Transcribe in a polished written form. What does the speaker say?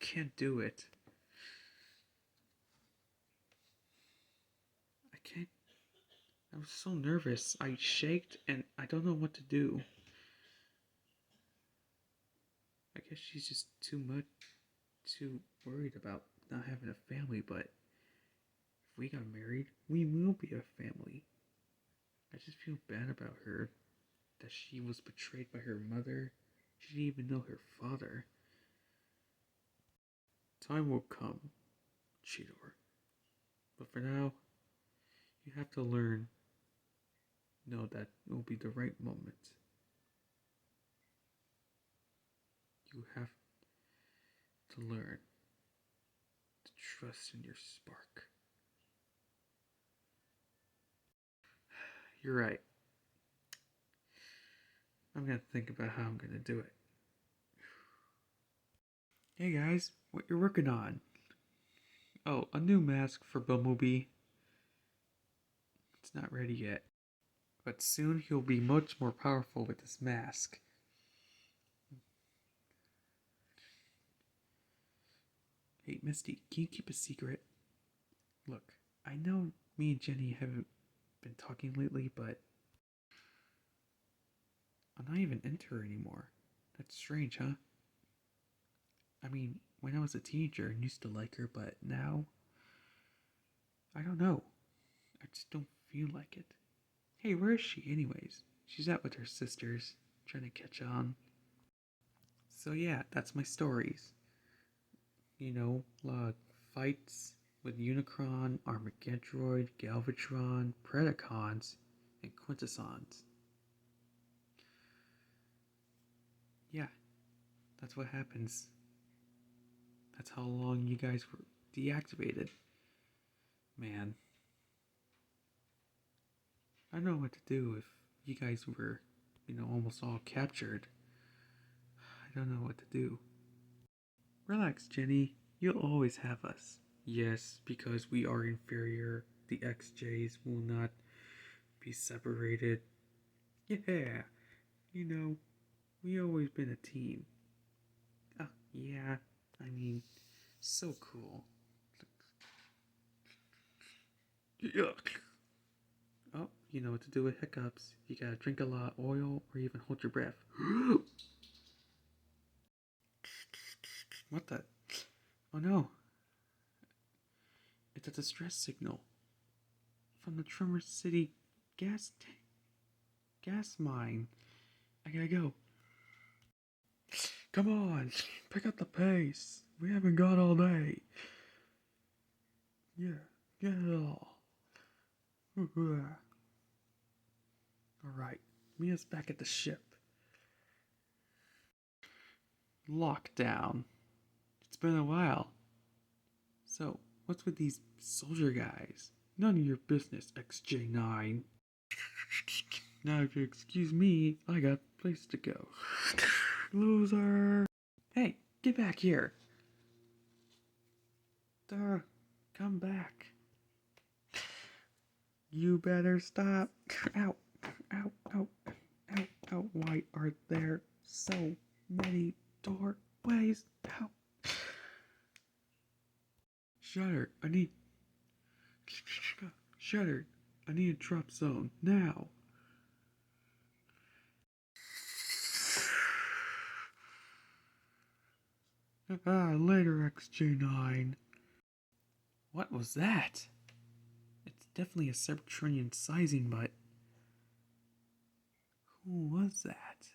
Can't do it. I can't. I was so nervous. I shaked and I don't know what to do. I guess she's just too worried about not having a family, but if we got married, we will be a family. I just feel bad about her, that she was betrayed by her mother. She didn't even know her father. Time will come, Cheetor. But for now, you have to know that it will be the right moment. You have to learn to trust in your spark. You're right. I'm gonna think about how I'm gonna do it. Hey guys, what you're working on? Oh, a new mask for Bumblebee. It's not ready yet, but soon he'll be much more powerful with this mask. Hey, Misty, can you keep a secret? Look, I know me and Jenny haven't been talking lately, but I'm not even into her anymore. That's strange, huh? I mean, when I was a teenager, I used to like her, but now, I don't know. I just don't feel like it. Hey, where is she, anyways? She's out with her sisters, trying to catch on. So, yeah, that's my stories. Fights with Unicron, Armageddroid, Galvatron, Predacons, and Quintessons. Yeah, that's what happens. That's how long you guys were deactivated. Man, I don't know what to do if you guys were, almost all captured. I don't know what to do. Relax, Jenny. You'll always have us. Yes, because we are inferior, the XJs will not be separated. Yeah, we always been a team. Oh, yeah, I mean, so cool. Yuck. Oh, you know what to do with hiccups. You gotta drink a lot of oil or even hold your breath. What the? Oh no. It's a distress signal from the Tremor City gas mine. I gotta go. Come on, pick up the pace. We haven't got all day. Yeah, get it all. Alright, meet us back at the ship. Lockdown. It's been a while. So, what's with these soldier guys? None of your business, XJ9. Now, if you excuse me, I got a place to go. Loser! Hey, get back here! Duh, come back. You better stop. Ow, ow, ow, ow, ow. Why are there so many doorways? Ow. Shutter, I need a drop zone, now. Later, XJ9. What was that? It's definitely a Cybertronian sizing, but who was that?